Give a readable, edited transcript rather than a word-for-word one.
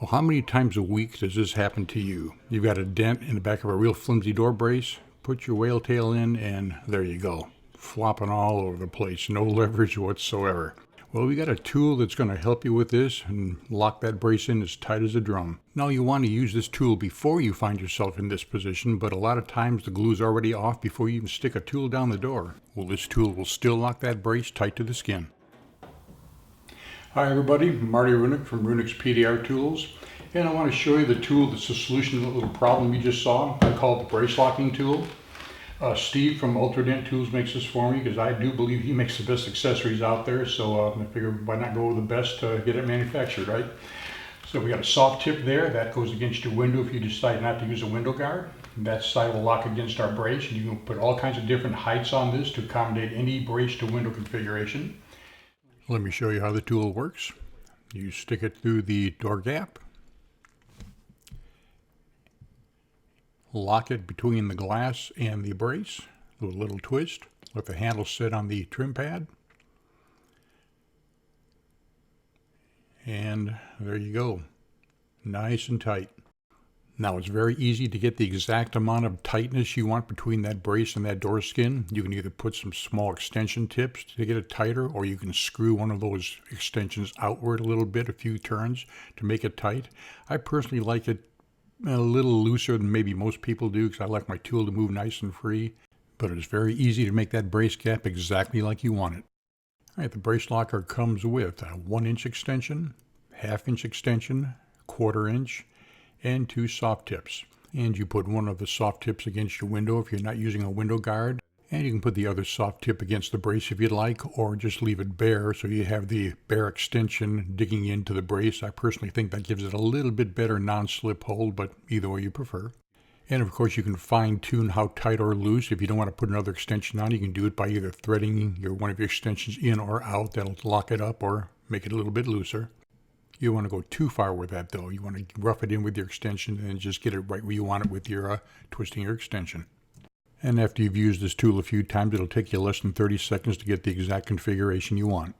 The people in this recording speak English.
Well, how many times a week does this happen to you? You've got a dent in the back of a real flimsy door brace, put your whale tail in, and there you go. Flopping all over the place, no leverage whatsoever. Well, we got a tool that's going to help you with this and lock that brace in as tight as a drum. Now, you want to use this tool before you find yourself in this position, but a lot of times the glue's already off before you even stick a tool down the door. Well, this tool will still lock that brace tight to the skin. Hi everybody, Marty Runik from RUNIKS PDR Tools, and I want to show you the tool that's the solution to the little problem you just saw. I call it the brace locking tool. Steve from Ultradent Tools makes this for me because I do believe he makes the best accessories out there, so I figured why not go with the best to get it manufactured, right? So we got a soft tip there that goes against your window if you decide not to use a window guard. That side will lock against our brace, and you can put all kinds of different heights on this to accommodate any brace to window configuration. Let me show you how the tool works. You stick it through the door gap, lock it between the glass and the brace, do a little twist, let the handle sit on the trim pad, and there you go, nice and tight. Now it's very easy to get the exact amount of tightness you want between that brace and that door skin. You can either put some small extension tips to get it tighter, or you can screw one of those extensions outward a little bit, a few turns, to make it tight. I personally like it a little looser than maybe most people do because I like my tool to move nice and free, but it's very easy to make that brace gap exactly like you want it. All right, the brace locker comes with a 1-inch extension, 1/2-inch extension, 1/4 inch, and 2 soft tips. And you put one of the soft tips against your window if you're not using a window guard, and you can put the other soft tip against the brace if you'd like, or just leave it bare so you have the bare extension digging into the brace. I personally think that gives it a little bit better non-slip hold, but either way you prefer. And of course you can fine tune how tight or loose. If you don't want to put another extension on, you can do it by either threading one of your extensions in or out. That'll lock it up or make it a little bit looser. You don't want to go too far with that though. You want to rough it in with your extension and just get it right where you want it with your twisting your extension. And after you've used this tool a few times, it'll take you less than 30 seconds to get the exact configuration you want.